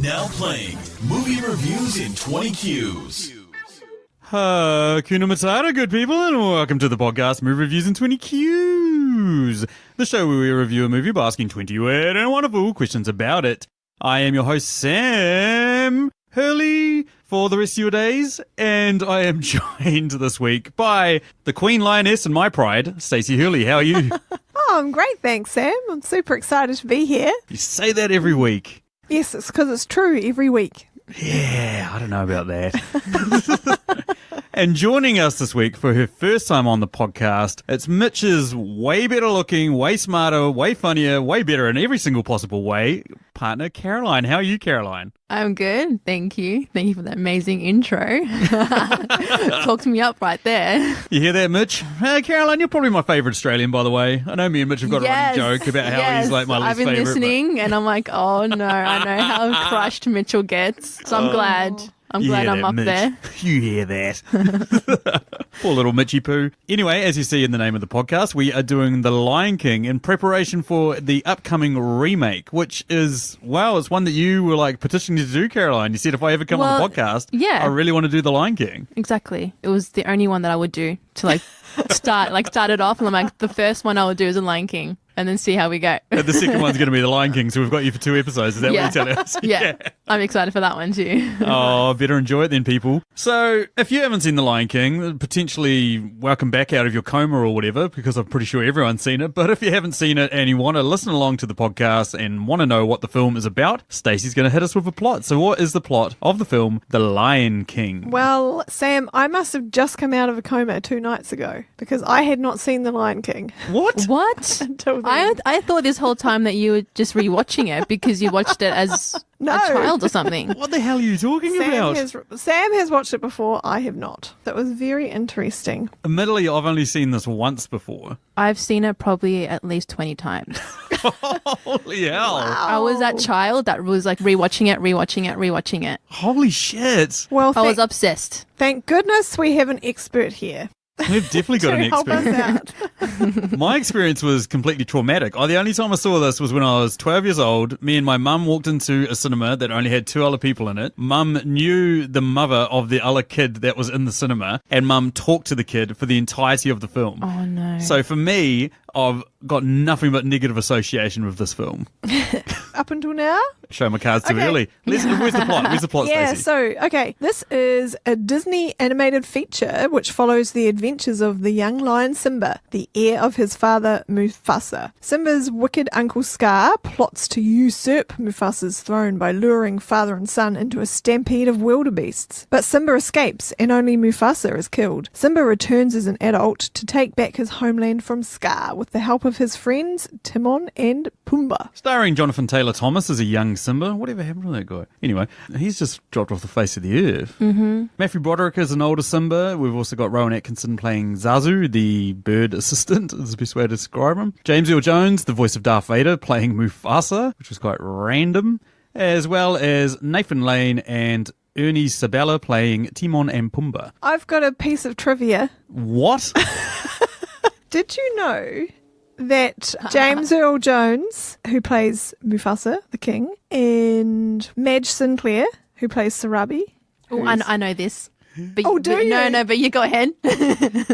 Now playing movie reviews in 20 Qs. Hakuna matata, good people, and welcome to the podcast Movie Reviews in 20 Qs, the show where we review a movie by asking 20 weird and wonderful questions about it. I am your host, Sam Hurley, for the rest of your days, and I am joined this week by the Queen Lioness and my pride, Stacey Hurley. How are you? Oh, I'm great, thanks, Sam. I'm super excited to be here. You say that every week. Yes, it's because it's true every week. Yeah, I don't know about that. And joining us this week for her first time on the podcast, it's Mitch's way better looking, way smarter, way funnier, way better in every single possible way partner, Caroline. How are you, Caroline? I'm good, thank you. Thank you for that amazing intro. Talked me up right there. You hear that, Mitch? Caroline, you're probably my favourite Australian, by the way. I know me and Mitch have got a running joke about how he's like my least favourite. I've been listening and I'm like, oh no, I know how crushed Mitchell gets. So I'm glad. I'm glad I'm up Mitch. there. You hear that. Poor little Mitchy poo. Anyway, as you see in the name of the podcast, we are doing The Lion King in preparation for the upcoming remake, which is, wow, it's one that you were like petitioning to do, Caroline. You said if I ever come on the podcast, I really want to do The Lion King. Exactly. It was the only one that I would do to start it off. And I'm like, the first one I would do is The Lion King. And then see how we go. And the second one's going to be The Lion King, so we've got you for 2 episodes. Is that what you're telling us? Yeah. I'm excited for that one too. Oh, better enjoy it then, people. So, if you haven't seen The Lion King, potentially welcome back out of your coma or whatever, because I'm pretty sure everyone's seen it. But if you haven't seen it and you want to listen along to the podcast and want to know what the film is about, Stacey's going to hit us with a plot. So what is the plot of the film The Lion King? Well, Sam, I must have just come out of a coma 2 nights ago because I had not seen The Lion King. What? What? Until then. I thought this whole time that you were just rewatching it because you watched it as a child or something. What the hell are you talking about? Sam has watched it before. I have not. That was very interesting. Admittedly, I've only seen this once before. I've seen it probably at least 20 times. Holy hell. Wow. I was that child that was like rewatching it. Holy shit. Well, I was obsessed. Thank goodness we have an expert here. We've definitely got an help expert. us out. My experience was completely traumatic. The only time I saw this was when I was 12 years old. Me and my mum walked into a cinema that only had 2 other people in it. Mum knew the mother of the other kid that was in the cinema, and Mum talked to the kid for the entirety of the film. Oh no. So for me, I've got nothing but negative association with this film. Up until now? Show my cards too early. Where's the plot? Where's the plot, Yeah, Stacey? this is a Disney animated feature which follows the adventures of the young lion Simba, the heir of his father Mufasa. Simba's wicked uncle Scar plots to usurp Mufasa's throne by luring father and son into a stampede of wildebeests. But Simba escapes and only Mufasa is killed. Simba returns as an adult to take back his homeland from Scar with the help of his friends Timon and Pumbaa. Starring Jonathan Taylor-Thomas as a young Simba. Whatever happened to that guy? Anyway, he's just dropped off the face of the earth. Mm-hmm. Matthew Broderick is an older Simba. We've also got Rowan Atkinson playing Zazu, the bird assistant, is the best way to describe him. James Earl Jones, the voice of Darth Vader, playing Mufasa, which was quite random, as well as Nathan Lane and Ernie Sabella playing Timon and Pumbaa. I've got a piece of trivia. What? Did you know that James Earl Jones, who plays Mufasa, the king, and Madge Sinclair, who plays Sarabi, Oh, I know this. But, do you? No, but you go ahead.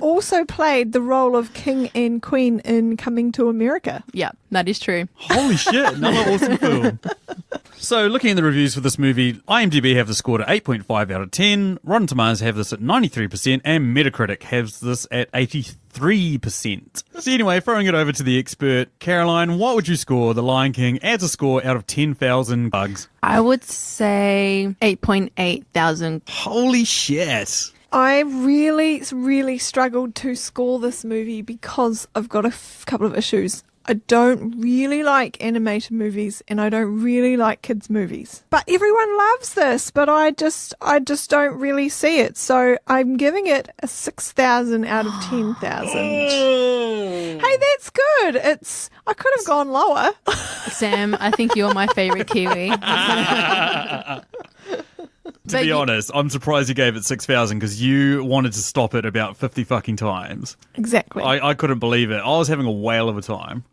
also played the role of King and Queen in Coming to America. Yeah, that is true. Holy shit, another awesome film. So, looking at the reviews for this movie, IMDb have the score at 8.5 out of 10, Rotten Tomatoes have this at 93%, and Metacritic has this at 83%. So anyway, throwing it over to the expert, Caroline, what would you score The Lion King as a score out of 10,000 bugs? I would say 8.8 thousand. Holy shit. I really struggled to score this movie because I've got a couple of issues. I don't really like animated movies and I don't really like kids' movies. But everyone loves this, but I just don't really see it. So I'm giving it a 6,000 out of 10,000. Hey, that's good. I could have gone lower. Sam, I think you're my favourite Kiwi. To be honest, I'm surprised you gave it 6,000 because you wanted to stop it about 50 fucking times. Exactly. I couldn't believe it. I was having a whale of a time.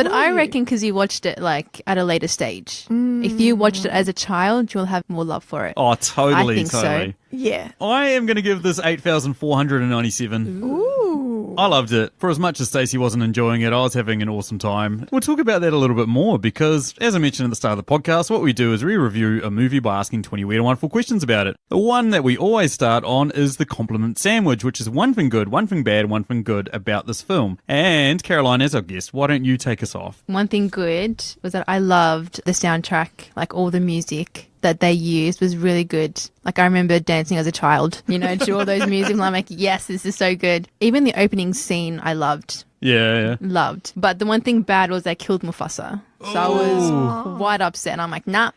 But I reckon because you watched it like at a later stage. If you watched it as a child, you'll have more love for it. Oh, totally, I think totally. so. Yeah. I am going to give this 8,497. Ooh. I loved it. For as much as Stacey wasn't enjoying it, I was having an awesome time. We'll talk about that a little bit more because, as I mentioned at the start of the podcast, what we do is we review a movie by asking 20 weird and wonderful questions about it. The one that we always start on is the compliment sandwich, which is one thing good, one thing bad, one thing good about this film. And Caroline, as our guest, why don't you take us off? One thing good was that I loved the soundtrack, like all the music that they used was really good. Like I remember dancing as a child, to all those music and I'm like, yes, this is so good. Even the opening scene I loved. Yeah. Loved. But the one thing bad was they killed Mufasa. So I was quite upset. And I'm like, nah,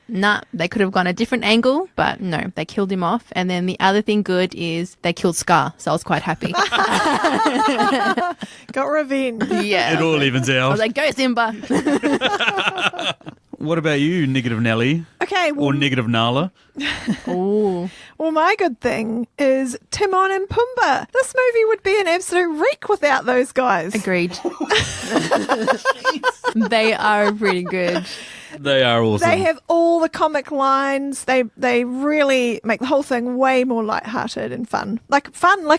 they could have gone a different angle, but no, they killed him off. And then the other thing good is they killed Scar. So I was quite happy. Got revenge. Yeah. It all evens out. I was like, go Simba. What about you, Negative Nelly? Okay. Well, Or Negative Nala? Ooh. well, my good thing is Timon and Pumbaa. This movie would be an absolute wreck without those guys. Agreed. They are pretty good. They are awesome. They have all the comic lines. They really make the whole thing way more lighthearted and fun. Like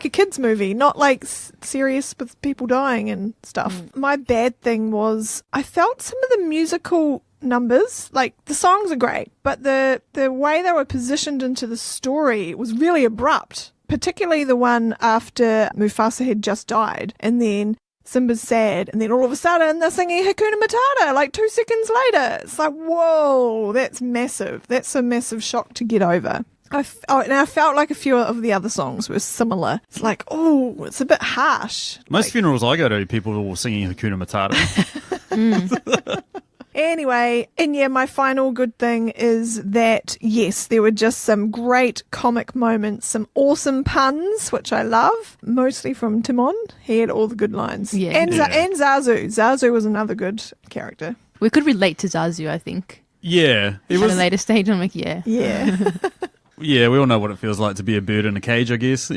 a kids movie, not like serious with people dying and stuff. My bad thing was I felt some of the musical numbers, like the songs are great, but the way they were positioned into the story was really abrupt, particularly the one after Mufasa had just died and then Simba's sad and then all of a sudden they're singing Hakuna Matata like 2 seconds later. It's like, whoa, that's massive. That's a massive shock to get over. And I felt like a few of the other songs were similar. It's like, oh, it's a bit harsh. Most funerals I go to, people are all singing Hakuna Matata. Anyway, and yeah, my final good thing is that, yes, there were just some great comic moments, some awesome puns, which I love, mostly from Timon. He had all the good lines. Yeah. And Zazu. Zazu was another good character. We could relate to Zazu, I think. Yeah. It At was, a later stage, I'm like, yeah. Yeah. yeah, we all know what it feels like to be a bird in a cage, I guess.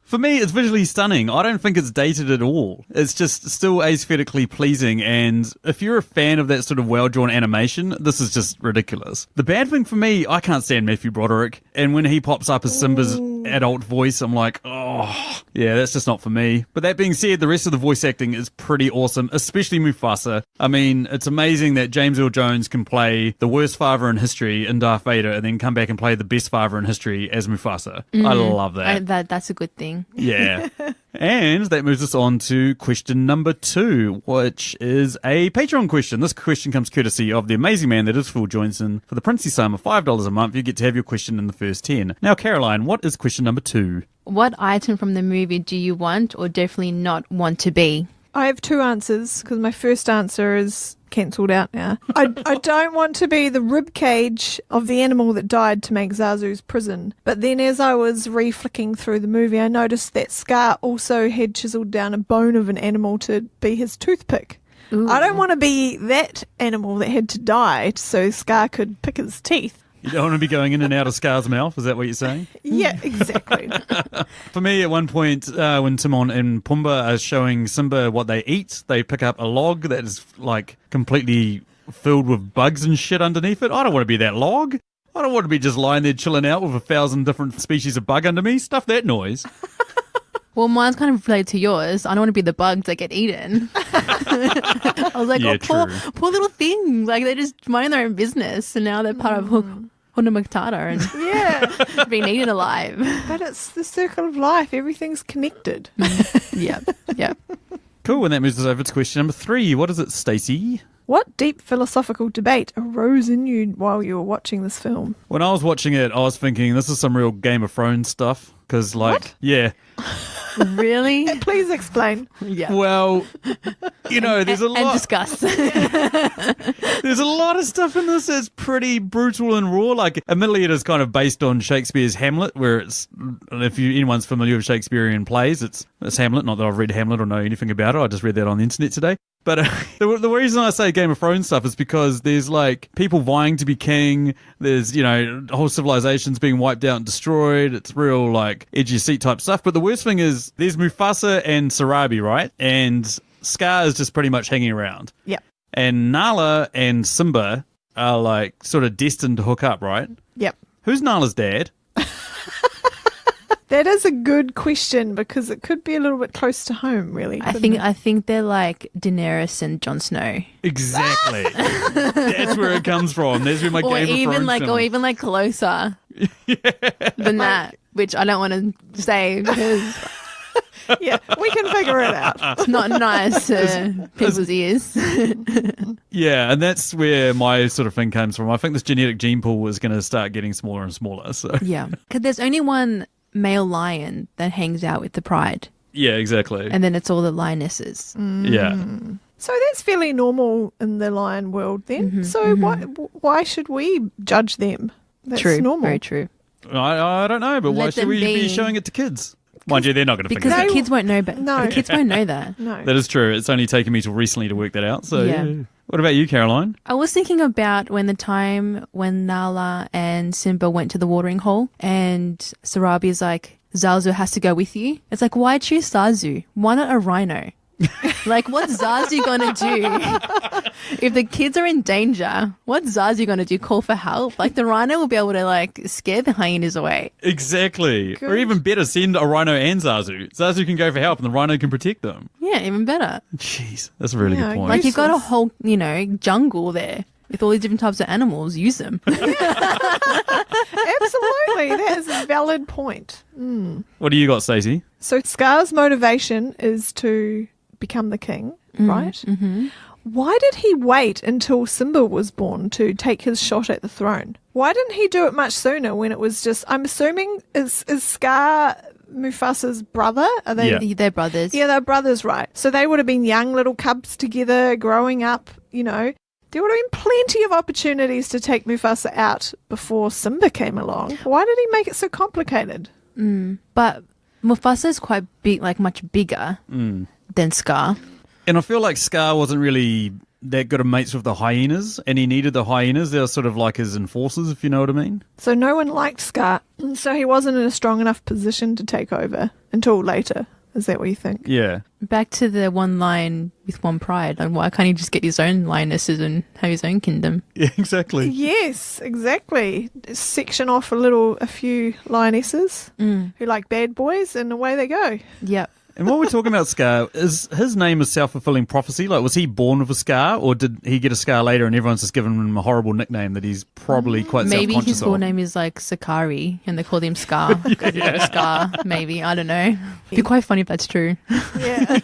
For me, it's visually stunning. I don't think it's dated at all. It's just still aesthetically pleasing, and if you're a fan of that sort of well-drawn animation, this is just ridiculous. The bad thing for me, I can't stand Matthew Broderick, and when he pops up as Simba's adult voice, I'm like, oh, yeah, that's just not for me. But that being said, the rest of the voice acting is pretty awesome, especially Mufasa. I mean, it's amazing that James Earl Jones can play the worst father in history in Darth Vader and then come back and play the best father in history as Mufasa. I love that. That's a good thing. Yeah. And that moves us on to question number 2, which is a Patreon question. This question comes courtesy of the amazing man that is Phil Johnson. For the princely sum of $5 a month, you get to have your question in the first 10. Now, Caroline, what is question number 2? What item from the movie do you want or definitely not want to be? I have 2 answers because my first answer is cancelled out now. I don't want to be the rib cage of the animal that died to make Zazu's prison. But then as I was re-flicking through the movie, I noticed that Scar also had chiseled down a bone of an animal to be his toothpick. Ooh. I don't want to be that animal that had to die so Scar could pick his teeth. You don't want to be going in and out of Scar's mouth? Is that what you're saying? Yeah, exactly. For me, at one point, when Timon and Pumbaa are showing Simba what they eat, they pick up a log that is, like, completely filled with bugs and shit underneath it. I don't want to be that log. I don't want to be just lying there chilling out with 1,000 different species of bug under me. Stuff that noise. Well, mine's kind of related to yours. I don't want to be the bugs that get eaten. I was like, Yeah, oh, true. poor little things. Like, they just mind their own business, and now they're part of Hakuna Matata and Yeah, being eaten alive. but it's the circle of life. Everything's connected. Yeah. Cool, and that moves us over to question number 3. What is it, Stacey? What deep philosophical debate arose in you while you were watching this film? When I was watching it, I was thinking this is some real Game of Thrones stuff. Because, like, What? yeah. Really? Please explain. Yeah. Well, you know, there's a And lot. discuss. There's a lot of stuff in this that's pretty brutal and raw. Like, admittedly, it is kind of based on Shakespeare's Hamlet, where it's, if anyone's familiar with Shakespearean plays, it's Hamlet. Not that I've read Hamlet or know anything about it. I just read that on the internet today. But the reason I say Game of Thrones stuff is because there's, like, people vying to be king. There's, you know, whole civilizations being wiped out and destroyed. It's real, like, edge of your seat type stuff. But the worst thing is there's Mufasa and Sarabi, right? And Scar is just pretty much hanging around. Yep. And Nala and Simba are like sort of destined to hook up, right? Yep. Who's Nala's dad? That is a good question because it could be a little bit close to home, really. I couldn't it? think they're like Daenerys and Jon Snow. Exactly. That's where it comes from. That's where my Or Game of Thrones even like closer than that, which I don't want to say because Yeah, we can figure it out. it's not nice to people's ears. Yeah, and that's where my sort of thing comes from. I think this genetic gene pool is going to start getting smaller and smaller. So Yeah, because there's only one male lion that hangs out with the pride, yeah, exactly. and then it's all the lionesses. Yeah. So that's fairly normal in the lion world then. Why should we judge them? That's True, normal. very true. I don't know, but why Let should them we be be. showing it to kids? Mind you, they're not going to figure Because it out. the kids won't know, but No. the kids won't know that. No. That is true. It's only taken me till recently to work that out. So, Yeah. What about you, Caroline? I was thinking about when Nala and Simba went to the watering hole and Sarabi is like, Zazu has to go with you. It's like, why choose Zazu? Why not a rhino? Like, what's Zazu gonna do? If the kids are in danger, what's Zazu gonna do? Call for help? Like, the rhino will be able to, like, scare the hyenas away. Exactly. Or Good. even better, send a rhino and Zazu. Zazu can go for help and the rhino can protect them. Yeah, even better. Jeez, that's a really Yeah, good point. Like, you've got a Useless. whole, jungle there with all these different types of animals. Use them. Absolutely. That is a valid point. What do you got, Stacey? So Scar's motivation is to become the king, right? Mm-hmm. Why did he wait until Simba was born to take his shot at the throne? Why didn't he do it much sooner when it was just, I'm assuming, is Scar Mufasa's brother? Are they? Yeah. They're brothers. Yeah, they're brothers, right? So they would have been young little cubs together, growing up, you know. There would have been plenty of opportunities to take Mufasa out before Simba came along. Why did he make it so complicated? But Mufasa is quite big, like much bigger than Scar. And I feel like Scar wasn't really that good of mates with the hyenas, and he needed the hyenas. They were sort of like his enforcers, if you know what I mean. So no one liked Scar, so he wasn't in a strong enough position to take over until later. Is that what you think? Yeah. Back to the one lion with one pride. Like, why can't he just get his own lionesses and have his own kingdom? Yeah, exactly. Yes, exactly. Section off a few lionesses who like bad boys, and away they go. Yep. And while we're talking about Scar, is his name a self-fulfilling prophecy? Like, was he born with a scar, or did he get a scar later and everyone's just given him a horrible nickname that he's probably quite Maybe self-conscious his full of? name is like Sakari and they called him Scar because he had a scar. Maybe. I don't know. It'd be quite funny if that's true. Yeah.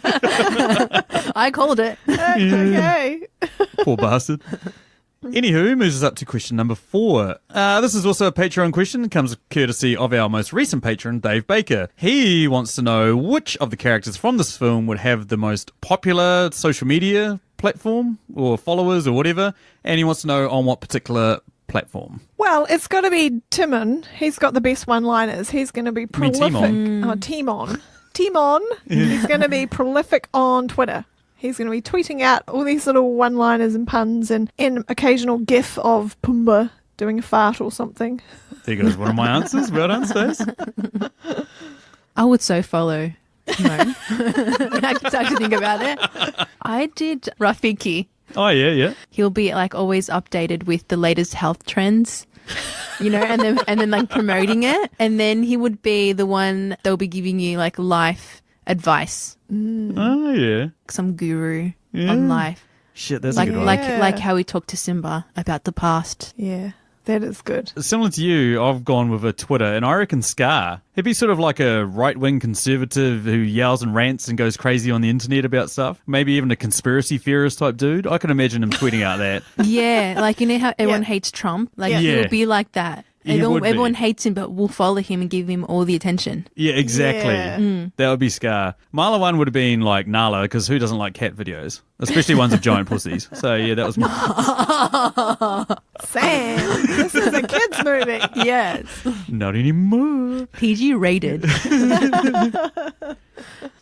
I called it. Okay. Poor bastard. Anywho, moves us up to question number 4. This is also a Patreon question. It comes courtesy of our most recent patron, Dave Baker. He wants to know which of the characters from this film would have the most popular social media platform or followers or whatever, and he wants to know on what particular platform. Well, it's got to be Timon. He's got the best one-liners. He's going to be mean prolific. Timon? Oh, Timon. Timon. He's going to be prolific on Twitter. He's going to be tweeting out all these little one-liners and puns and an occasional gif of Pumbaa doing a fart or something. There goes one of my answers. Well done, Stace. I would so follow Timon. I have to actually think about it. I did Rafiki. Oh, yeah. He'll be like always updated with the latest health trends, and then like promoting it. And then he would be the one that'll be giving you like life advice, Oh, yeah. some guru Yeah. on life, Shit, that's like a good one. like how he talked to Simba about the past. Yeah, that is good. Similar to you, I've gone with a Twitter, and I reckon Scar. He'd be sort of like a right-wing conservative who yells and rants and goes crazy on the internet about stuff. Maybe even a conspiracy theorist type dude. I can imagine him tweeting out that. Yeah, like how everyone Yeah. hates Trump. Like Yeah. Yeah. he'll be like that. He would be. Everyone hates him, but we'll follow him and give him all the attention. Yeah, exactly. Yeah. That would be Scar. Marla one would have been like Nala, because who doesn't like cat videos? Especially ones of giant pussies. So yeah, that was my... Sam, this is a kid's movie. Yes, Not anymore. PG rated.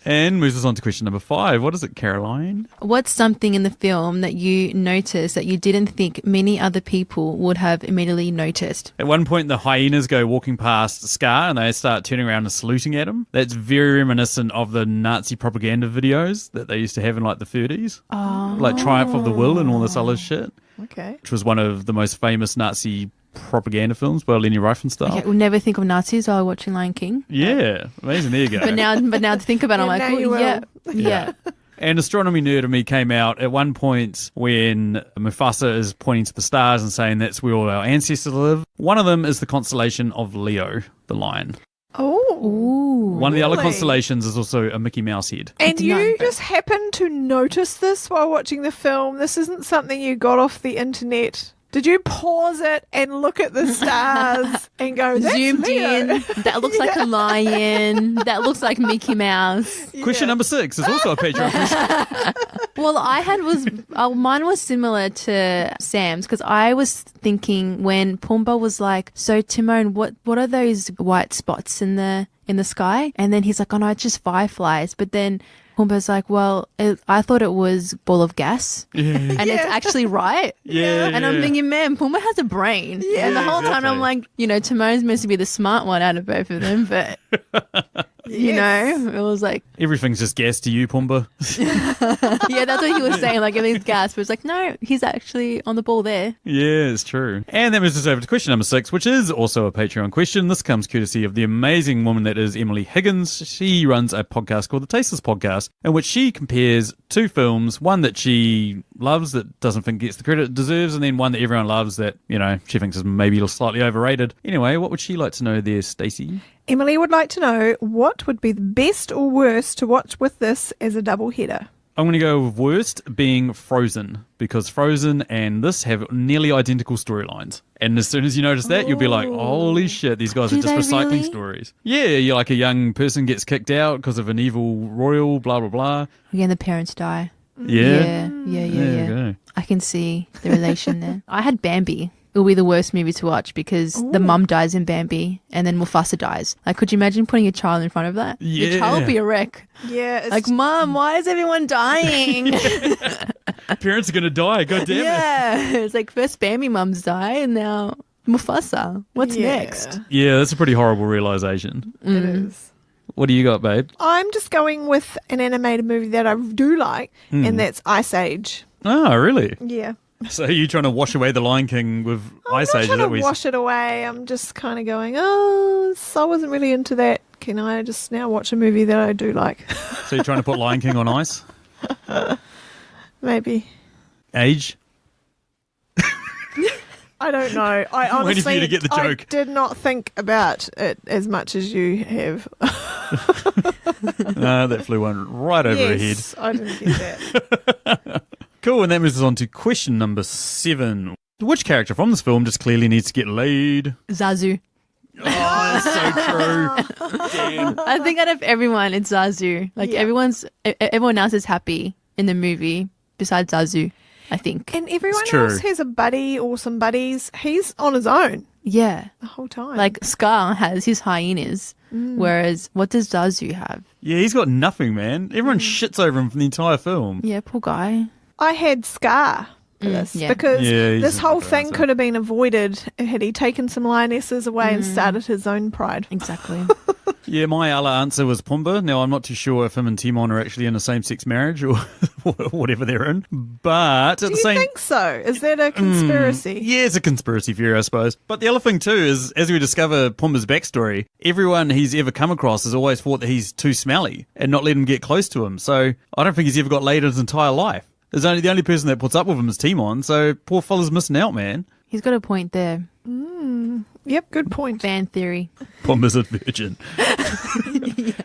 And moves us on to question number 5. What is it, Caroline? What's something in the film that you noticed that you didn't think many other people would have immediately noticed? At one point, the hyenas go walking past Scar and they start turning around and saluting at him. That's very reminiscent of the Nazi propaganda videos that they used to have in like the 30s. Oh. Like Triumph of the Will and all this other shit. Okay. Which was one of the most famous Nazi propaganda films by Leni Riefenstahl. Okay, we'll never think of Nazis while watching Lion King. Yeah, amazing. There you go. But now to think about it, I'm Yeah, like, now oh, you will. yeah. And Astronomy Nerd of Me came out at one point when Mufasa is pointing to the stars and saying that's where all our ancestors live. One of them is the constellation of Leo, the lion. Oh. Ooh. One of the other Really? constellations is also a Mickey Mouse head. And did not you know. just happened to notice this while watching the film? This isn't something you got off the internet? Did you pause it and look at the stars and go, that's Zoomed Leo? in. That looks like a lion. That looks like Mickey Mouse. Question number 6 is also a Patreon question. Well, mine was similar to Sam's because I was thinking when Pumbaa was like, "So Timon, what are those white spots in the sky?" And then he's like, "Oh no, it's just fireflies." But then Pumbaa's like, "Well, I thought it was ball of gas," and it's actually right. Yeah. And I'm thinking, man, Pumbaa has a brain. Yeah, and the whole time I'm like, Timon's supposed to be the smart one out of both of them, but it was like, Everything's just gas to you, Pumbaa. yeah, that's what he was saying. Like everything's gas, but it's like, no, he's actually on the ball there. Yeah, it's true. And that moves us over to question number 6, which is also a Patreon question. This comes courtesy of the amazing woman that is Emily Higgins. She runs a podcast called The Tasteless Podcast, in which she compares 2 films, one that she loves that doesn't think gets the credit it deserves, and then one that everyone loves that, she thinks is maybe slightly overrated. Anyway, what would she like to know there, Stacey? Emily would like to know what would be the best or worst to watch with this as a double header. I'm going to go with worst being Frozen, because Frozen and this have nearly identical storylines. And as soon as you notice that, you'll be like, holy shit, these guys Do are just they recycling really? stories. Yeah, you're like a young person gets kicked out because of an evil royal, blah, blah, blah. Again, the parents die. Yeah. Yeah. There you go. I can see the relation there. I had Bambi. It will be the worst movie to watch because the mum dies in Bambi and then Mufasa dies. Like, could you imagine putting a child in front of that? Yeah. Your child would be a wreck. Yeah. It's Like, Mum, why is everyone dying? Parents are going to die, god damn it. Yeah. It's like first Bambi mums die and now Mufasa. What's next? Yeah, that's a pretty horrible realization. it is. What do you got, babe? I'm just going with an animated movie that I do like, and that's Ice Age. Oh, really? Yeah. So you're trying to wash away the Lion King with Ice Age? I'm Is not that trying what to you wash it away. I'm just kind of going, I wasn't really into that. Can I just now watch a movie that I do like? So you're trying to put Lion King on ice? Maybe. Age? I don't know. I I'm waiting for honestly you to get the joke. I did not think about it as much as you have. No, that flew one right over her head. Yes, I didn't get that. Cool, and that moves us on to question number 7. Which character from this film just clearly needs to get laid? Zazu. Oh, that's so true. Damn. I think out of everyone, it's Zazu. Like, Yeah. everyone else is happy in the movie besides Zazu, I think. And everyone It's true. else has a buddy or some buddies. He's on his own Yeah. the whole time. Like, Scar has his hyenas, whereas what does Zazu have? Yeah, he's got nothing, man. Everyone shits over him for the entire film. Yeah, poor guy. I had Scar for this yeah. because Yeah, he's this a whole good thing answer. could have been avoided had he taken some lionesses away and started his own pride. Exactly. Yeah, my other answer was Pumbaa. Now, I'm not too sure if him and Timon are actually in a same-sex marriage or whatever they're in, but at Do the you same... think so? Is that a conspiracy? Yeah, it's a conspiracy theory, I suppose. But the other thing, too, is as we discover Pumbaa's backstory, everyone he's ever come across has always thought that he's too smelly and not let him get close to him. So I don't think he's ever got laid in his entire life. The only person that puts up with him is Timon, so poor fella's missing out, man. He's got a point there. Yep, good point. Fan theory. Pumbaa's a virgin.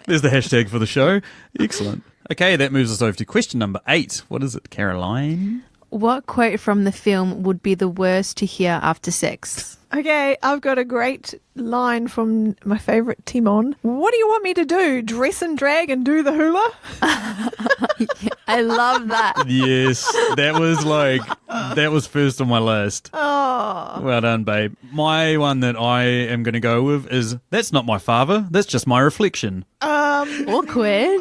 There's the hashtag for the show. Excellent. Okay, that moves us over to question number 8. What is it, Caroline? What quote from the film would be the worst to hear after sex? Okay, I've got a great line from my favourite Timon. What do you want me to do? Dress and drag and do the hula? I love that. Yes, that was first on my list. Oh, Well done, babe. My one that I am going to go with is, that's not my father, that's just my reflection. Awkward.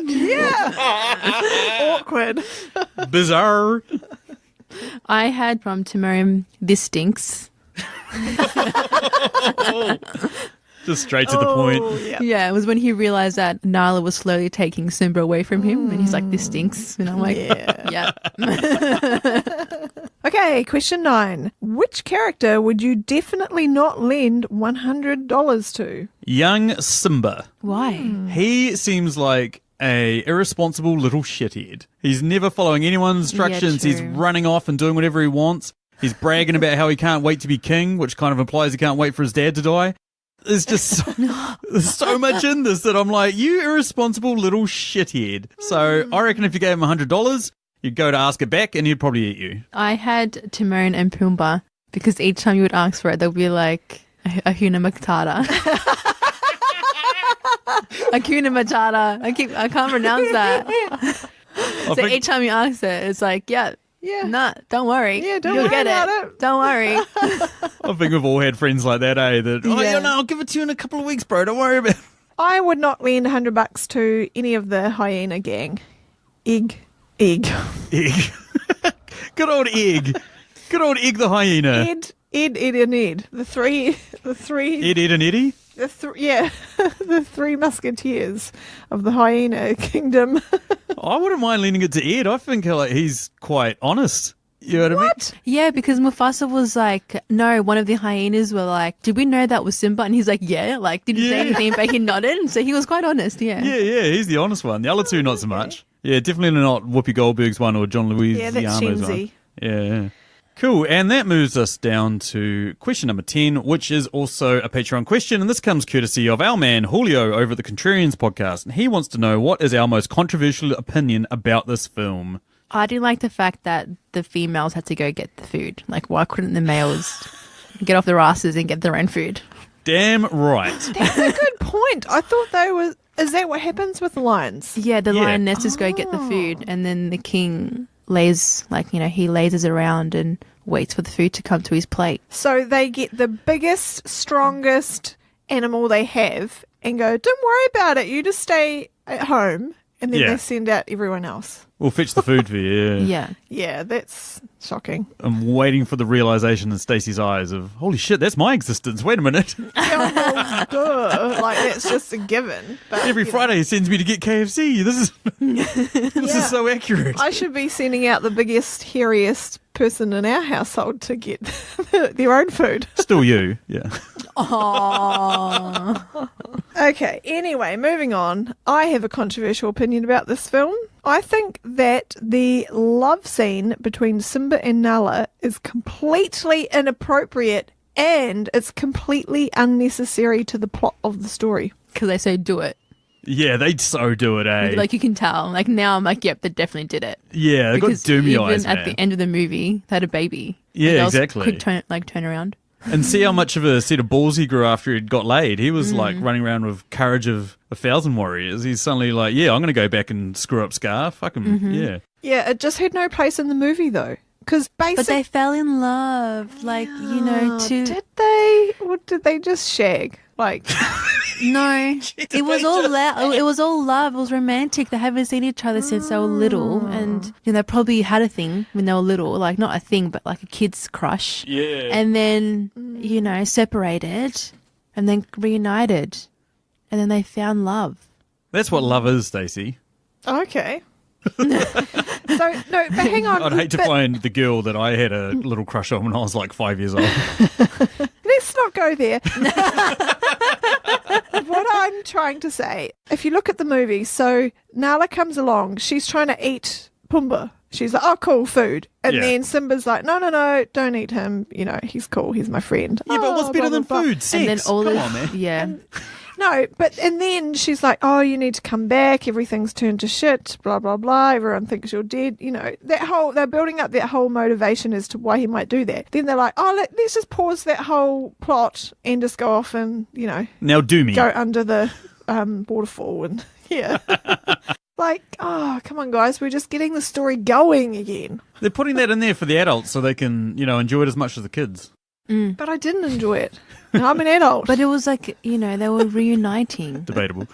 Awkward. Bizarre. I had from Timon, this stinks. Just straight to the point. Yeah. Yeah, it was when he realized that Nala was slowly taking Simba away from him, and he's like, "This stinks," and I'm like, "Yeah." Okay, question 9. Which character would you definitely not lend $100 to? Young Simba. Why? He seems like a irresponsible little shithead. He's never following anyone's instructions. Yeah, He's true. running off and doing whatever he wants. He's bragging about how he can't wait to be king, which kind of implies he can't wait for his dad to die. There's just there's so much in this that I'm like, you irresponsible little shithead. So I reckon if you gave him $100, you'd go to ask it back and he'd probably eat you. I had Timon and Pumbaa because each time you would ask for it, they'll be like, "Hakuna matata." Hakuna matata. I can't pronounce that. So each time you ask it, it's like, yeah. Nah, don't worry. Yeah, don't You'll worry get about it. it. Don't worry. I think we've all had friends like that, eh? That, Yeah. I'll give it to you in a couple of weeks, bro. Don't worry about it. I would not lend $100 to any of the hyena gang. Egg. Egg. Good old Egg. Good old Egg the hyena. Ed, and Ed. The three. Ed, and Eddie? The three musketeers of the hyena kingdom. I wouldn't mind leaning it to Ed. I think he's quite honest. You know what I mean? Yeah, because Mufasa was like, no, one of the hyenas were like, did we know that was Simba? And he's like, yeah. Like, did he say anything? But he nodded. And so he was quite honest, yeah. Yeah, he's the honest one. The other two, not so much. Yeah, definitely not Whoopi Goldberg's one or John Louis Yeah, that's Ziano's one. Shenzi. Yeah. Cool. And that moves us down to question number 10, which is also a Patreon question. And this comes courtesy of our man Julio over at the Contrarians podcast. And he wants to know, what is our most controversial opinion about this film? I didn't like the fact that the females had to go get the food. Like, why couldn't the males get off their asses and get their own food? Damn right. That's a good point. I thought they were. Is that what happens with lions? Yeah, the lionesses go get the food, and then the king lays, he lazes around and waits for the food to come to his plate. So they get the biggest, strongest animal they have and go, don't worry about it. You just stay at home. And then they send out everyone else. We'll fetch the food for you. Yeah. Yeah, that's shocking. I'm waiting for the realization in Stacey's eyes of, holy shit, that's my existence. Wait a minute. Yeah, well, duh. Like, that's just a given. But, Every Friday he sends me to get KFC. This is so accurate. I should be sending out the biggest, hairiest person in our household to get their own food. Still you, yeah. Aww. Okay, anyway, moving on. I have a controversial opinion about this film. I think that the love scene between Simba and Nala is completely inappropriate and it's completely unnecessary to the plot of the story. Because they say do it. Yeah, they so do it, eh? Like, you can tell. Like, now I'm like, yep, they definitely did it. Yeah, they got Because doomy even eyes, at man. the end of the movie, they had a baby. Yeah, And they also exactly. Could turn around. And see how much of a set of balls he grew after he'd got laid. He was like running around with courage of 1,000 warriors. He's suddenly like, yeah, I'm going to go back and screw up Scar. Fuck him, yeah. Yeah, it just had no place in the movie though. Because But they basically, fell in love. Like, did they? Or did they just shag? Like, No, it was all it was all love. It was romantic. They haven't seen each other since they were little, and they probably had a thing when they were little, like not a thing, but like a kid's crush. Yeah. And then separated, and then reunited, and then they found love. That's what love is, Stacey. okay. So no, but hang on. I'd hate to but find the girl that I had a little crush on when I was like 5 years old. Let's not go there. What I'm trying to say, if you look at the movie, so Nala comes along, she's trying to eat Pumbaa. She's like, oh, cool, food. And Yeah. then Simba's like, no, don't eat him. He's cool. He's my friend. Yeah, but what's Oh, better blah, than blah, blah. food? Sex. And then all Come the on, man. yeah. No, and then she's like, oh, you need to come back. Everything's turned to shit, blah, blah, blah. Everyone thinks you're dead. They're building up that whole motivation as to why he might do that. Then they're like, oh, let's just pause that whole plot and just go off and, Now do me. go under the waterfall and, yeah. Like, oh, come on, guys. We're just getting the story going again. They're putting that in there for the adults so they can, enjoy it as much as the kids. But I didn't enjoy it. Now I'm an adult. But it was like, they were reuniting. Debatable.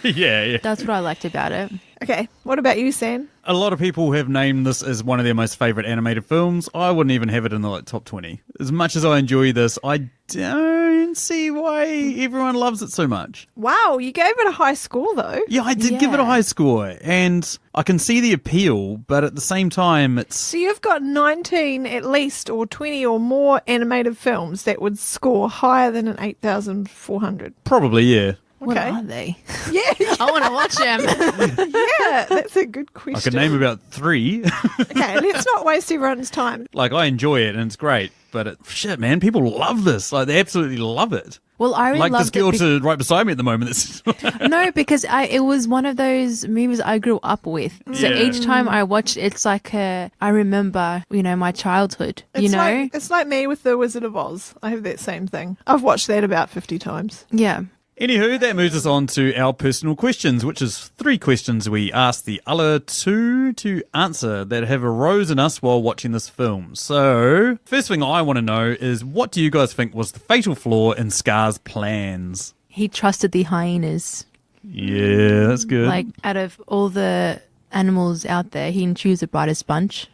Yeah. That's what I liked about it. Okay, what about you, Sam? A lot of people have named this as one of their most favourite animated films. I wouldn't even have it in the top 20. As much as I enjoy this, I don't see why everyone loves it so much. Wow, you gave it a high score, though. Yeah, I did give it a high score, and I can see the appeal, but at the same time, it's... So you've got 19 at least, or 20 or more animated films that would score higher than an 8,400. Probably, yeah. What Okay. are they? Yeah, I want to watch them. yeah, that's a good question. I could name about 3. Okay, let's not waste everyone's time. Like, I enjoy it, and it's great, but shit, man, people love this. Like, they absolutely love it. Well, I really like this loved girl it. to right beside me at the moment. No, because it was one of those movies I grew up with. So Yeah. each time I watch it, it's like I remember, my childhood, It's like me with The Wizard of Oz. I have that same thing. I've watched that about 50 times. Yeah. Anywho, that moves us on to our personal questions, which is 3 questions we asked the other 2 to answer that have arose in us while watching this film. So, first thing I want to know is, what do you guys think was the fatal flaw in Scar's plans? He trusted the hyenas. Yeah, that's good. Like, out of all the animals out there, he didn't choose the brightest bunch.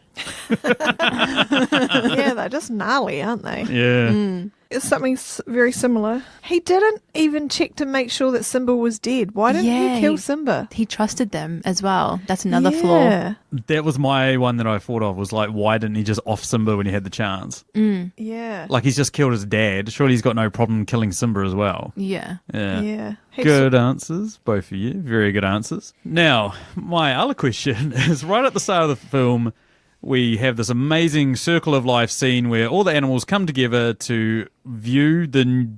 Yeah, they're just gnarly, aren't they? yeah. It's something very similar. He didn't even check to make sure that Simba was dead. Why didn't Yeah, he kill Simba? He trusted them as well. That's another flaw. Yeah. That was my one that I thought of, was like, why didn't he just off Simba when he had the chance? Yeah. Like, he's just killed his dad. Surely he's got no problem killing Simba as well. Yeah. Yeah. Yeah. Good answers, both of you. Very good answers. Now, my other question is, right at the start of the film, we have this amazing circle of life scene where all the animals come together to view the,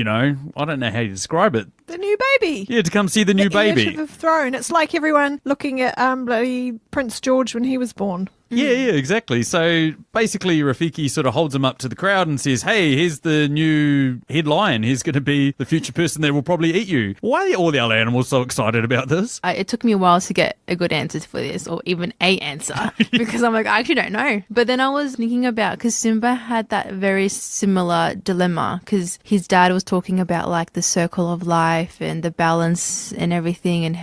I don't know how you describe it. The new baby. Yeah, to come see the new The heir baby. to the throne. It's like everyone looking at bloody Prince George when he was born. Yeah, exactly. So basically, Rafiki sort of holds him up to the crowd and says, hey, here's the new head lion. He's going to be the future person that will probably eat you. Why are all the other animals so excited about this? It took me a while to get a good answer for this, or even a answer, because I'm like, I actually don't know. But then I was thinking about, because Simba had that very similar dilemma, because his dad was talking about like the circle of life and the balance and everything, and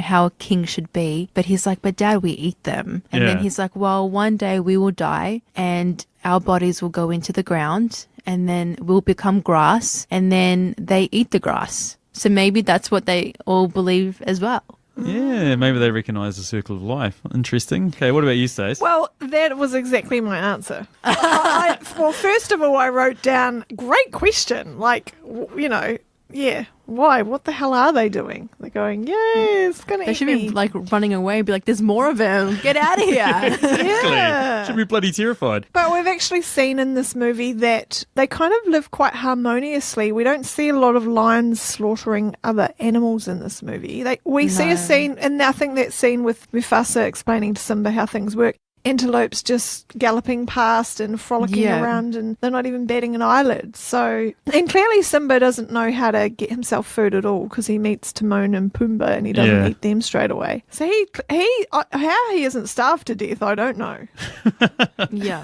how a king should be. But he's like, but Dad, we eat them. And then Yeah. he's like, well, one day we will die and our bodies will go into the ground and then we'll become grass and then they eat the grass. So maybe that's what they all believe as well. Yeah, maybe they recognise the circle of life. Interesting. Okay, what about you, Stace? Well, that was exactly my answer. Well, first of all, I wrote down, great question. Like, yeah, why? What the hell are they doing? They're going, yay, it's going to They eat should me. be like running away and be like, there's more of them. Get out of here. Yeah. Should be bloody terrified. But we've actually seen in this movie that they kind of live quite harmoniously. We don't see a lot of lions slaughtering other animals in this movie. We see No. a scene, and I think that scene with Mufasa explaining to Simba how things work. Antelopes just galloping past and frolicking Yeah. around, and they're not even batting an eyelid. So, and clearly Simba doesn't know how to get himself food at all, because he meets Timon and Pumbaa and he doesn't Yeah. eat them straight away. So how he isn't starved to death, I don't know. Yeah.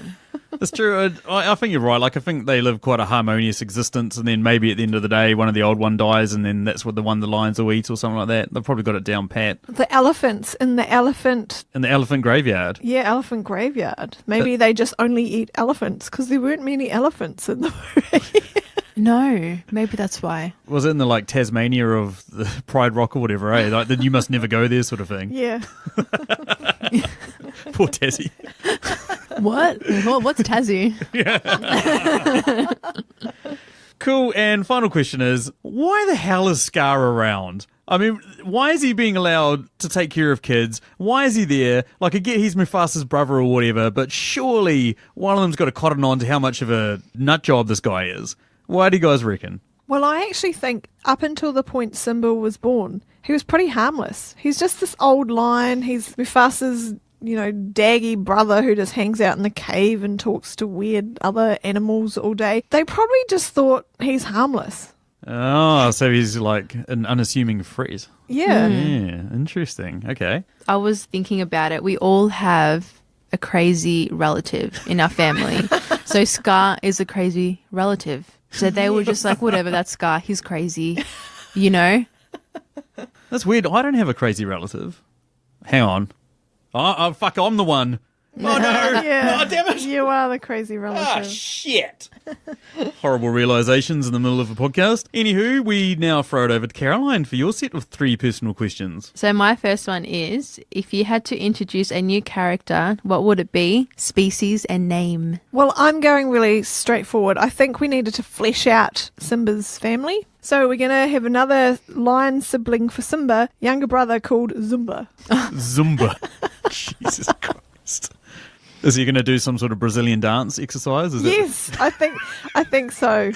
That's true. I think you're right. Like, I think they live quite a harmonious existence, and then maybe at the end of the day, one of the old one dies, and then that's what the lions will eat or something like that. They've probably got it down pat. The elephants in the elephant In the elephant graveyard. elephant graveyard. Maybe they just only eat elephants, because there weren't many elephants in the movie. No, maybe that's why. Was it in the, like, Tasmania of the Pride Rock or whatever, eh? Like, the you must never go there sort of thing. Yeah. Poor Tassie. What? What's Tazu? Cool. And final question is, why the hell is Scar around? I mean, why is he being allowed to take care of kids? Why is he there? Like, I get he's Mufasa's brother or whatever, but surely one of them's got to cotton on to how much of a nut job this guy is. Why do you guys reckon? Well, I actually think up until the point Simba was born, he was pretty harmless. He's just this old lion. He's Mufasa's, daggy brother who just hangs out in the cave and talks to weird other animals all day. They probably just thought he's harmless. Oh, so he's like an unassuming threat. Yeah. Yeah, interesting. Okay. I was thinking about it. We all have a crazy relative in our family So Scar is a crazy relative. So they were just like, whatever, that's Scar. He's crazy. You know? That's weird. I don't have a crazy relative. Hang on. Oh, fuck, I'm the one. Oh, no. Yeah. Oh, damn it. You are the crazy relative. Ah, shit. Horrible realizations in the middle of a podcast. Anywho, we now throw it over to Caroline for your set of 3 personal questions. So my first one is, if you had to introduce a new character, what would it be? Species and name. Well, I'm going really straightforward. I think we needed to flesh out Simba's family. So we're going to have another lion sibling for Simba, younger brother called Zumba. Zumba. Jesus Christ. Is he going to do some sort of Brazilian dance exercise? Yes, I think so.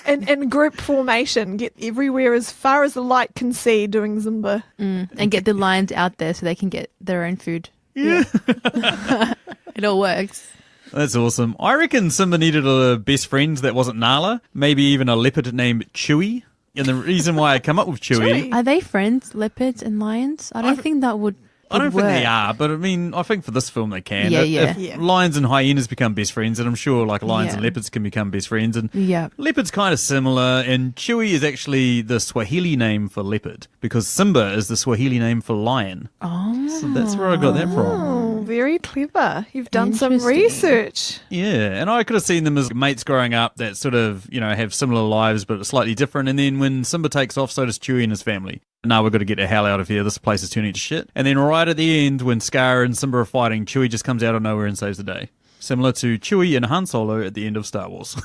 In group formation, get everywhere as far as the light can see doing Zumba. And get the lions out there so they can get their own food. Yeah. It all works. That's awesome. I reckon Simba needed a best friend that wasn't Nala, maybe even a leopard named Chewie. And the reason why I come up with Chewie... Are they friends, leopards and lions? I don't think that would I don't think work. they are, but I mean, I think for this film they can. Yeah, If lions and hyenas become best friends, and I'm sure like lions and leopards can become best friends, and leopard's kind of similar, and Chewie is actually the Swahili name for leopard, because Simba is the Swahili name for lion. Oh. So that's where I got that from. Oh, very clever. You've done some Interesting. research. Yeah, and I could have seen them as mates growing up that sort of, have similar lives but slightly different, and then when Simba takes off, so does Chewie and his family. Now we've got to get the hell out of here. This place is turning to shit. And then right at the end, when Scar and Simba are fighting, Chewie just comes out of nowhere and saves the day. Similar to Chewie and Han Solo at the end of Star Wars.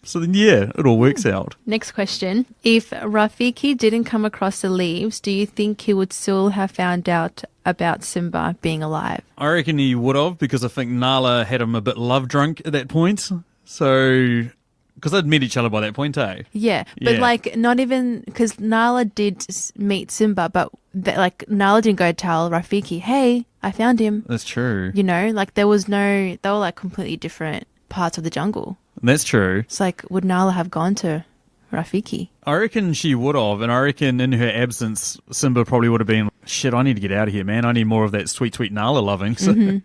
So then, it all works out. Next question. If Rafiki didn't come across the leaves, do you think he would still have found out about Simba being alive? I reckon he would have, because I think Nala had him a bit love drunk at that point. So... because they'd met each other by that point, eh? Yeah, but like not even because Nala did meet Simba, but Nala didn't go tell Rafiki, "Hey, I found him." That's true. Like there was no, they were like completely different parts of the jungle. That's true. It's like, would Nala have gone to Rafiki? I reckon she would have, and I reckon in her absence, Simba probably would have been, "Shit, I need to get out of here, man. I need more of that sweet, sweet Nala loving." So. Mm-hmm.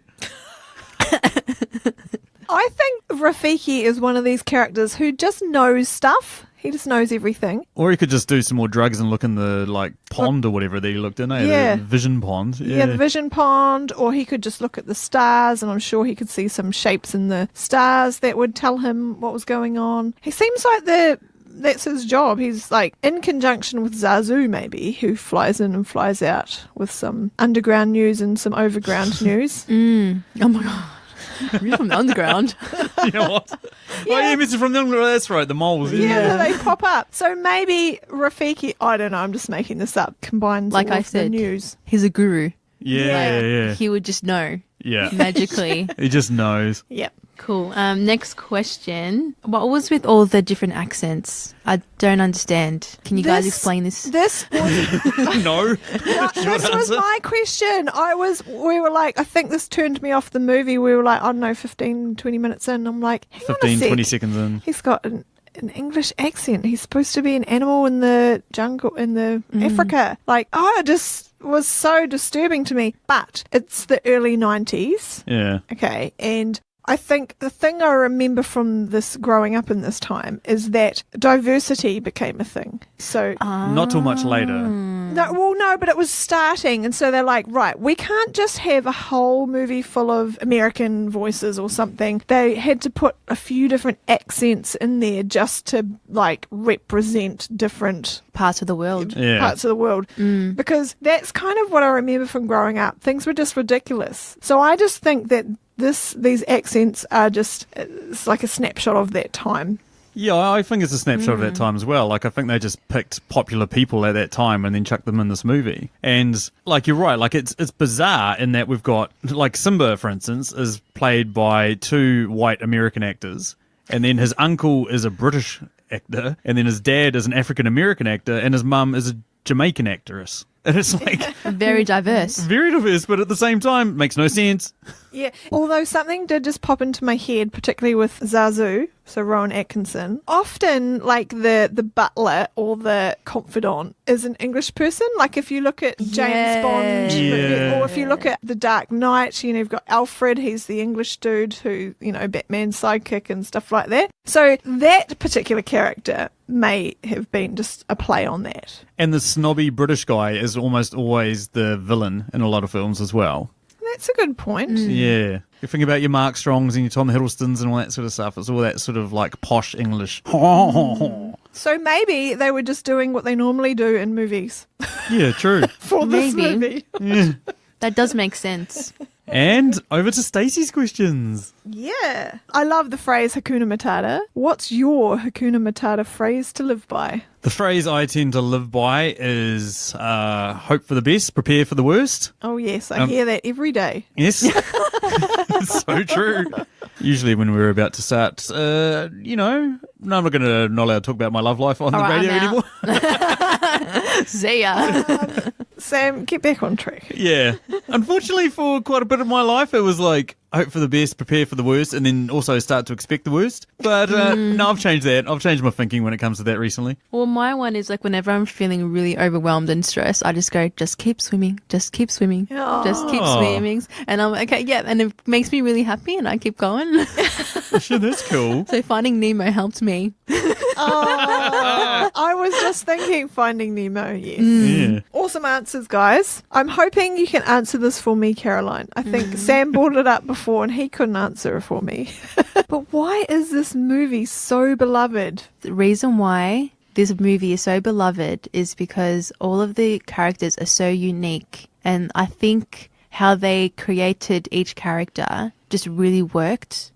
I think Rafiki is one of these characters who just knows stuff. He just knows everything. Or he could just do some more drugs and look in the pond or whatever that he looked in, Yeah. the vision pond. Yeah, the vision pond, or he could just look at the stars, and I'm sure he could see some shapes in the stars that would tell him what was going on. He seems like that's his job. He's like in conjunction with Zazu, maybe, who flies in and flies out with some underground news and some overground news. Oh my god. You're from the underground. You know what? Oh, yeah, Mr. from the underground. That's right, the moles. Yeah, they pop up. So maybe Rafiki, I don't know, I'm just making this up, combines Like all I of said, the news. He's a guru. Yeah. He would just know Yeah. magically. He just knows. Yep. Cool. Next question. What was with all the different accents? I don't understand. Can you guys explain this? This was, No. this was my question. We were like, I think this turned me off the movie. We were like, I don't know, 15, 20 minutes in. I'm like, hang on a 15, sec. 20 seconds in. He's got an English accent. He's supposed to be an animal in the jungle, in the Africa. It just was so disturbing to me. But it's the early 90s. Yeah. Okay. And I think the thing I remember from this growing up in this time is that diversity became a thing. So Not till much later. no, but it was starting, and so they're like, right, we can't just have a whole movie full of American voices or something. They had to put a few different accents in there just to represent different Parts of the world. parts of the world, because that's kind of what I remember from growing up. Things were just ridiculous. So I just think that these accents are it's like a snapshot of that time. Yeah, I think it's a snapshot of that time as well. I think they just picked popular people at that time and then chucked them in this movie. And you're right, it's bizarre in that we've got Simba, for instance, is played by 2 white American actors, and then his uncle is a British actor, and then his dad is an African American actor, and his mum is a Jamaican actress. And it's Very diverse. very diverse, but at the same time makes no sense. Yeah. Although something did just pop into my head, particularly with Zazu. so Rowan Atkinson, often like the butler or the confidant is an English person. Like if you look at James Bond, Yeah. or if you look at The Dark Knight, you've got Alfred, he's the English dude who, Batman's sidekick and stuff like that. So that particular character may have been just a play on that. And the snobby British guy is almost always the villain in a lot of films as well. That's a good point. Yeah. You think about your Mark Strongs and your Tom Hiddlestons and all that sort of stuff. It's all that sort of like posh English. So maybe they were just doing what they normally do in movies Yeah, true. for this Maybe. movie. That does make sense. And over to Stacey's questions. Yeah. I love the phrase Hakuna Matata. What's your Hakuna Matata phrase to live by? The phrase I tend to live by is hope for the best, prepare for the worst. Oh, yes. I hear that every day. Yes. So true. Usually when we're about to start, no, I'm not allowed to talk about my love life on the All right, radio I'm anymore. See ya. Sam, get back on track. Yeah. Unfortunately, for quite a bit of my life, it was like hope for the best, prepare for the worst, and then also start to expect the worst. But no, I've changed that. I've changed my thinking when it comes to that recently. Well, my one is like whenever I'm feeling really overwhelmed and stressed, I just go, just keep swimming, just keep swimming, just keep Oh. swimming. And I'm like, okay, yeah. And it makes me really happy and I keep going. Sure, that's cool. So Finding Nemo helped me. Oh, I was just thinking Finding Nemo, yes. Yeah. Awesome answers, guys. I'm hoping you can answer this for me, Caroline. I think Sam brought it up before and he couldn't answer it for me. But why is this movie so beloved? The reason why this movie is so beloved is because all of the characters are so unique. And I think how they created each character just really worked.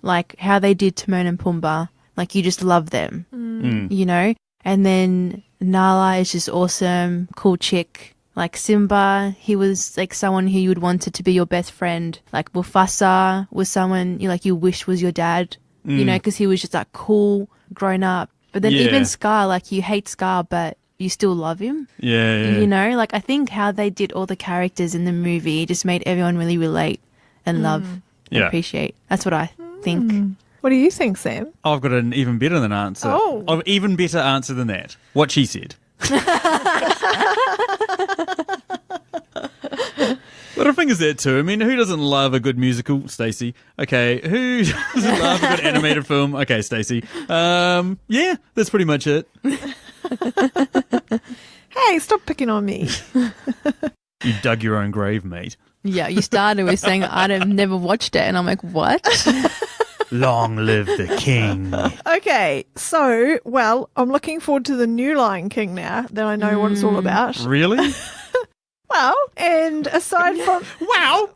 Like how they did Timon and Pumbaa. Like you just love them, And then Nala is just awesome, cool chick. Like Simba, he was like someone who you would wanted to be your best friend. Like Mufasa was someone you wish was your dad, because he was just like cool, grown up. But then even Scar, like you hate Scar, but you still love him. Yeah. Like I think how they did all the characters in the movie just made everyone really relate and love and appreciate. That's what I think. What do you think, Sam? I've got an even better than answer. Oh. An even better answer than that. What she said. But I think is that too. I mean, who doesn't love a good musical? Stacey. Okay. Who doesn't love a good animated film? Okay, Stacey. Yeah, that's pretty much it. Hey, stop picking on me. You dug your own grave, mate. Yeah, you started with saying I've never watched it, and I'm like, what? Long live the king. Okay, so, I'm looking forward to the new Lion King now that I know what it's all about. Really? Well, and aside from... Wow.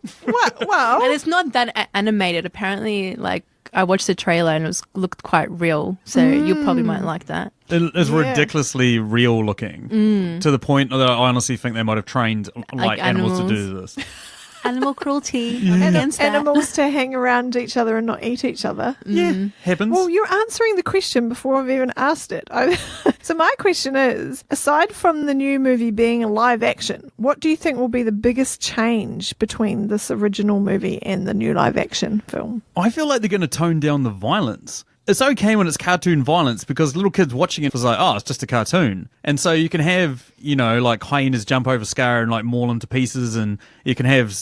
Well, And it's not that animated. Apparently, like I watched the trailer and it looked quite real, so you probably might like that. It is Yeah. ridiculously real looking to the point that I honestly think they might have trained like animals to do this. Animal cruelty and against that. animals to hang around each other and not eat each other. Yeah, happens. Well, you're answering the question before I've even asked it. So my question is, aside from the new movie being a live action, what do you think will be the biggest change between this original movie and the new live action film? I feel like they're going to tone down the violence. It's okay when it's cartoon violence because little kids watching it was like, oh, it's just a cartoon. And so you can have, like hyenas jump over Scar and like maul him to pieces, and you can have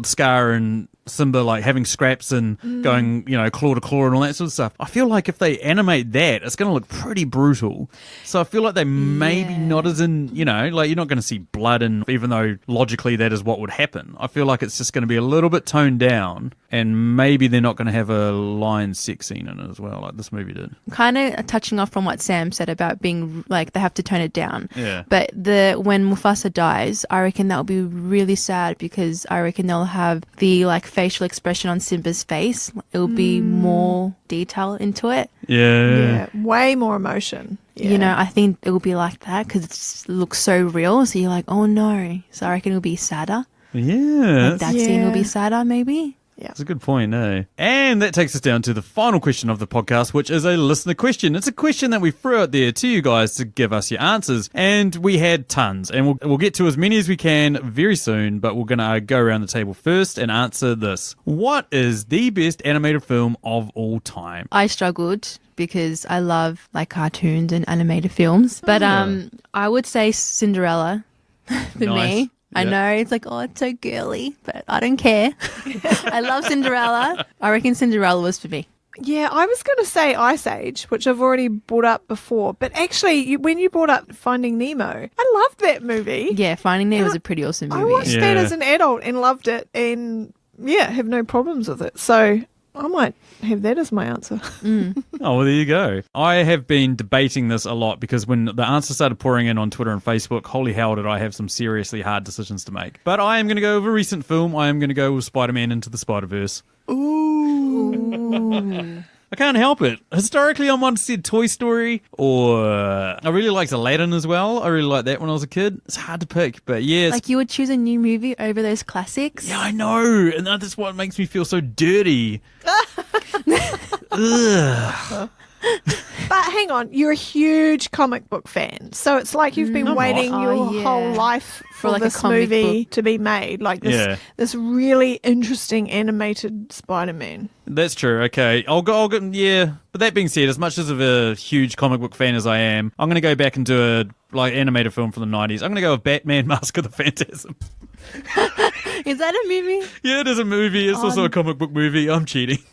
Scar and Simba like having scraps and going, claw to claw and all that sort of stuff. I feel like if they animate that, it's going to look pretty brutal. So I feel like they maybe not as in, like you're not going to see blood, and even though logically that is what would happen, I feel like it's just going to be a little bit toned down, and maybe they're not going to have a lion sex scene in it as well, like this movie did. Kind of touching off from what Sam said about being like they have to tone it down. Yeah. But when Mufasa dies, I reckon that will be really sad because I reckon they'll have the like facial expression on Simba's face. It will be more detail into it. Yeah. Way more emotion. Yeah. I think it will be like that because it looks so real. So you're like, oh no. So I reckon it'll be sadder. Yeah. Like that scene will be sadder maybe. Yeah. That's a good point, eh? And that takes us down to the final question of the podcast, which is a listener question. It's a question that we threw out there to you guys to give us your answers. And we had tons. And we'll get to as many as we can very soon, but we're going to go around the table first and answer this. What is the best animated film of all time? I struggled because I love like cartoons and animated films. But I would say Cinderella for me. I know, it's like, oh, it's so girly, but I don't care. I love Cinderella. I reckon Cinderella was for me. Yeah, I was going to say Ice Age, which I've already brought up before. But actually, when you brought up Finding Nemo, I loved that movie. Yeah, Finding Nemo was a pretty awesome movie. I watched that as an adult and loved it and, have no problems with it. So I might have that as my answer. Oh, well, there you go. I have been debating this a lot because when the answers started pouring in on Twitter and Facebook, holy hell did I have some seriously hard decisions to make. But I am going to go with a recent film. I am going to go with Spider-Man Into the Spider-Verse. Ooh. I can't help it. Historically, I might have said Toy Story, or I really liked Aladdin as well. I really liked that when I was a kid. It's hard to pick, but yeah. Like you would choose a new movie over those classics? Yeah, I know. And that's what makes me feel so dirty. Ugh. But hang on, you're a huge comic book fan. So it's like you've been waiting your whole life for like this movie to be made. Like this really interesting animated Spider-Man. That's true. Okay. I'll go, yeah. But that being said, as much as of a huge comic book fan as I am, I'm going to go back and do a animated film from the 90s. I'm going to go with Batman Mask of the Phantasm. Is that a movie? Yeah, it is a movie. It's also a comic book movie. I'm cheating.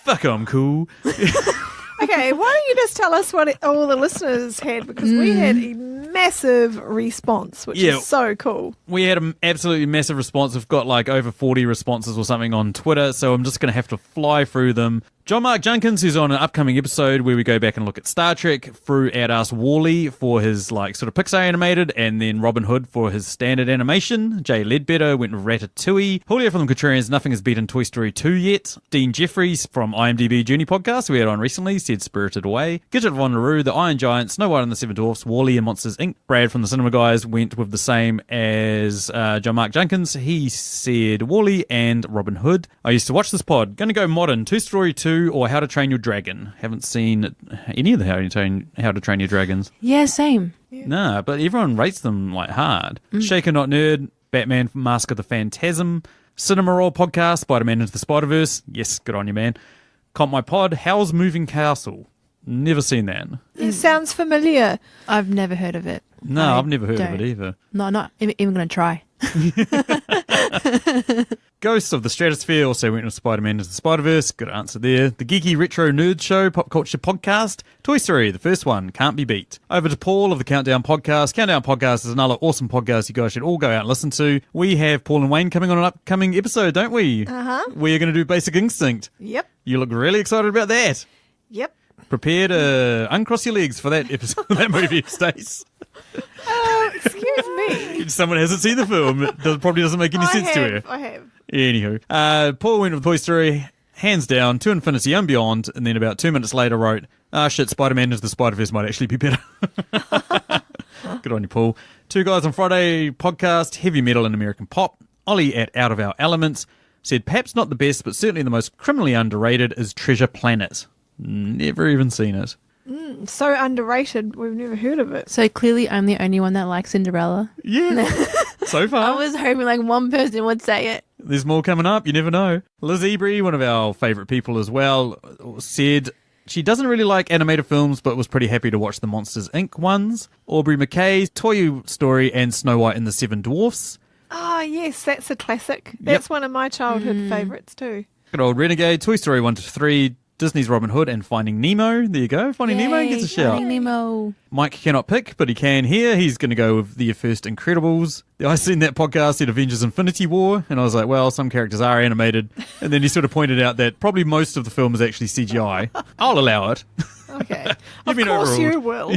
Fuck, I'm cool. Okay, why don't you just tell us what all the listeners had? Because we had a massive response, which is so cool. We had an absolutely massive response. We've got like over 40 responses or something on Twitter, so I'm just going to have to fly through them. John Mark Junkins, who's on an upcoming episode where we go back and look at Star Trek, threw at us Wall-E for his like sort of Pixar animated, and then Robin Hood for his standard animation. Jay Ledbetter went with Ratatouille. Julio from the Contrarians, nothing has beaten Toy Story 2 yet. Dean Jeffries from IMDb Journey podcast we had on recently said Spirited Away. Gidget Von LaRue, The Iron Giant, Snow White and the Seven Dwarfs, Wall-E and Monsters Inc. Brad from the Cinema Guys went with the same as John Mark Junkins. He said Wall-E and Robin Hood. I used to watch this pod. Gonna go modern. Toy Story 2 or How to Train Your Dragon. Haven't seen any of the How to Train Your Dragons. Yeah, same. Nah, but everyone rates them like hard. Shaker Not Nerd, Batman Mask of the Phantasm, Cinema Roll Podcast, Spider-Man Into the Spider-Verse. Yes, good on you, man. Comp My Pod, Howl's Moving Castle. Never seen that. It sounds familiar. I've never heard of it. No, I've never heard of it either. No, not even going to try. Ghosts of the Stratosphere also went with Spider-Man Into the Spider-Verse. Good answer there. The Geeky Retro Nerd Show, Pop Culture Podcast. Toy Story, the first one, can't be beat. Over to Paul of the Countdown Podcast. Countdown Podcast is another awesome podcast you guys should all go out and listen to. We have Paul and Wayne coming on an upcoming episode, don't we? Uh-huh. We're going to do Basic Instinct. Yep. You look really excited about that. Yep. Prepare to uncross your legs for that episode, that movie, Stace. Excuse me. Someone hasn't seen the film. It probably doesn't make any sense to her. I have. Anywho, Paul went with Toy Story, hands down, to infinity and beyond, and then about 2 minutes later wrote, shit, Spider-Man Into the Spider-Verse might actually be better. Good on you, Paul. Two Guys on Friday podcast, Heavy Metal and American Pop. Ollie at Out of Our Elements said, perhaps not the best, but certainly the most criminally underrated is Treasure Planet. Never even seen it. So underrated, we've never heard of it. So clearly I'm the only one that likes Cinderella. Yeah, so far. I was hoping like one person would say it. There's more coming up, you never know. Liz Ebry, one of our favourite people as well, said she doesn't really like animated films but was pretty happy to watch the Monsters Inc. ones. Aubrey McKay, Toy Story and Snow White and the Seven Dwarfs. Oh, yes, that's a classic. That's one of my childhood favourites too. Good old Renegade, Toy Story 1 to 3, Disney's Robin Hood and Finding Nemo. There you go. Finding Nemo gets a shout. Finding Nemo. Mike cannot pick, but he can here. He's going to go with the first Incredibles. I seen that podcast, said Avengers Infinity War, and I was like, well, some characters are animated. And then he sort of pointed out that probably most of the film is actually CGI. I'll allow it. Okay. Of course you will.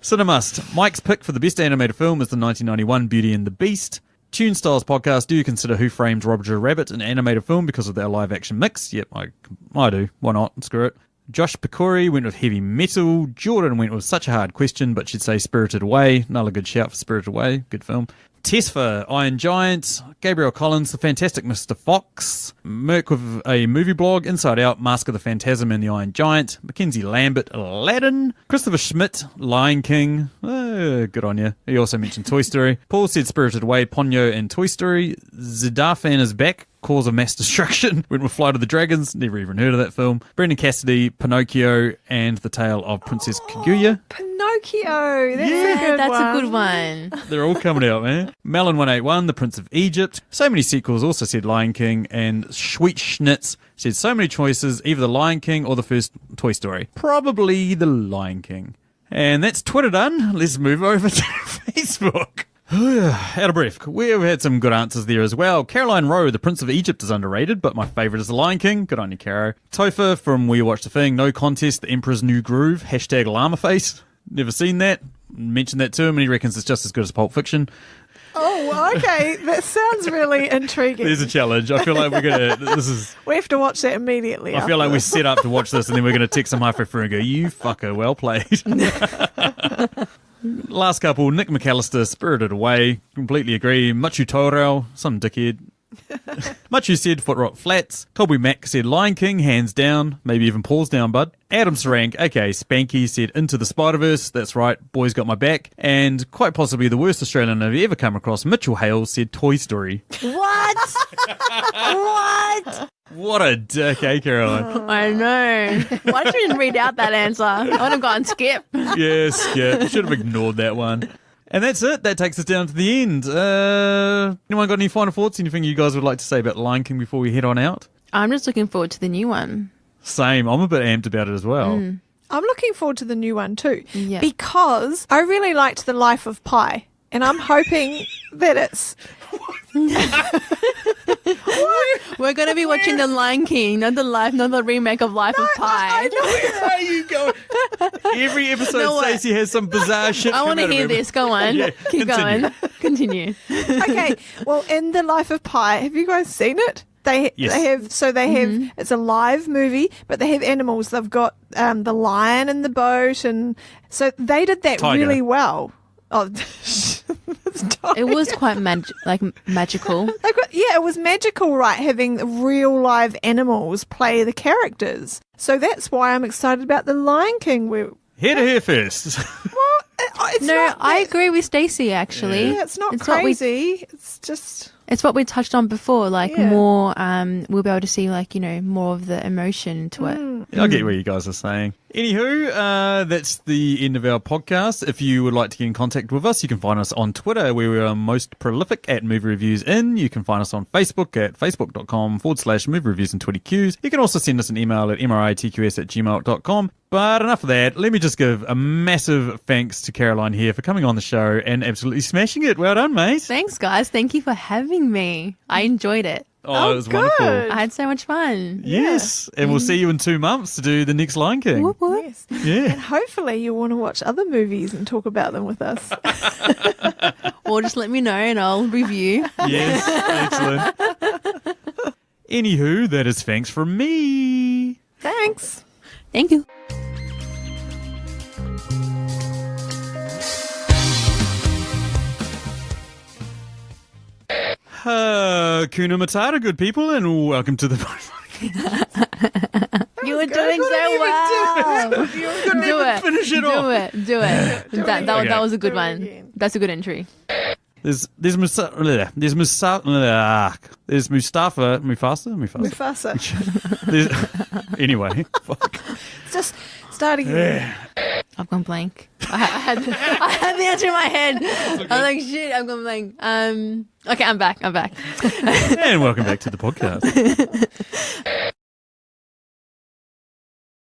Cinemust. Mike's pick for the best animated film is the 1991 Beauty and the Beast. Tune Styles podcast, do you consider Who Framed Roger Rabbit an animated film because of their live action mix? Yep, I do. Why not? Screw it. Josh Picori went with Heavy Metal. Jordan went with Such a Hard Question, but she'd say Spirited Away. Another good shout for Spirited Away. Good film. Tesfa, Iron Giant, Gabriel Collins, The Fantastic Mr. Fox, Merc with a movie blog, Inside Out, Mask of the Phantasm and the Iron Giant, Mackenzie Lambert, Aladdin, Christopher Schmidt, Lion King, good on you. He also mentioned Toy Story. Paul said Spirited Away, Ponyo and Toy Story. Zidarfan is back, Cause of Mass Destruction, went with Flight of the Dragons, never even heard of that film. Brendan Cassidy, Pinocchio, and The Tale of Princess Kaguya. Pinocchio. That's a good one. They're all coming out, man. Melon181, The Prince of Egypt. So many sequels, also said Lion King. And Sweet Schnitz said so many choices, either The Lion King or the first Toy Story. Probably The Lion King. And that's Twitter done. Let's move over to Facebook. Out of breath. We've had some good answers there as well. Caroline Rowe, The Prince of Egypt is underrated, but my favourite is The Lion King. Good on you, Caro. Topher from We Watch the Thing, No Contest, The Emperor's New Groove, hashtag llama face. Never seen that. Mentioned that to him and he reckons it's just as good as Pulp Fiction. Oh, okay. That sounds really intriguing. There's a challenge. I feel like we're going to... We have to watch that immediately. I feel like we're set up to watch this and then we're going to text him halfway through and go, you fucker, well played. Last couple, Nick McAllister, Spirited Away, completely agree. Machu Torel, some dickhead. Machu said Footrock Flats. Colby Mack said Lion King, hands down. Maybe even Paul's down, bud. Adam Sarank, aka Spanky, said Into the Spider-Verse. That's right, boys got my back. And quite possibly the worst Australian I've ever come across, Mitchell Hales, said Toy Story. What? What? What a dick, eh, Caroline? I know. Why didn't you read out that answer? I would have gone skip. Yeah, skip. Should have ignored that one. And that's it. That takes us down to the end. Anyone got any final thoughts? Anything you guys would like to say about Lion King before we head on out? I'm just looking forward to the new one. Same. I'm a bit amped about it as well. I'm looking forward to the new one too. Yeah. Because I really liked The Life of Pi. And I'm hoping that it's... We're going to be watching The Lion King, not the remake of Life of Pi. Where are you going? Every episode Stacey has some bizarre shit. I want to hear this. Go on. Yeah, Keep going. Continue. Okay, well, in The Life of Pi, have you guys seen it? They have it's a live movie, but they have animals. They've got the lion in the boat, and so they did that really well. Oh, it was quite magical. It was magical, right? Having real live animals play the characters. So that's why I'm excited about The Lion King. Here to here first. Well, it's not I agree with Stacey, actually. Yeah, it's not crazy. It's just... It's what we touched on before, more, we'll be able to see, more of the emotion to it. I get what you guys are saying. Anywho, that's the end of our podcast. If you would like to get in contact with us, you can find us on Twitter, where we are most prolific at Movie Reviews In. You can find us on Facebook at facebook.com/movie reviews in 20 Qs. You can also send us an email at mritqs@gmail.com. But enough of that. Let me just give a massive thanks to Caroline here for coming on the show and absolutely smashing it. Well done, mate. Thanks, guys. Thank you for having me. I enjoyed it. Oh, it was wonderful. I had so much fun. Yes. And we'll see you in 2 months to do the next Lion King. Whoop, whoop. Yes. Yeah. And hopefully you'll want to watch other movies and talk about them with us. Or just let me know and I'll review. Yes. Excellent. Anywho, that is thanks from me. Thanks. Thank you. Hakuna Matata, good people, and welcome to the You were doing so well. You couldn't even finish it off. Do it. That was a good one. again. That's a good entry. There's Mustafa. Anyway, fuck. Just start again. I've gone blank. I had the answer in my head. I was like, shit, I've gone blank. Okay, I'm back. And welcome back to the podcast.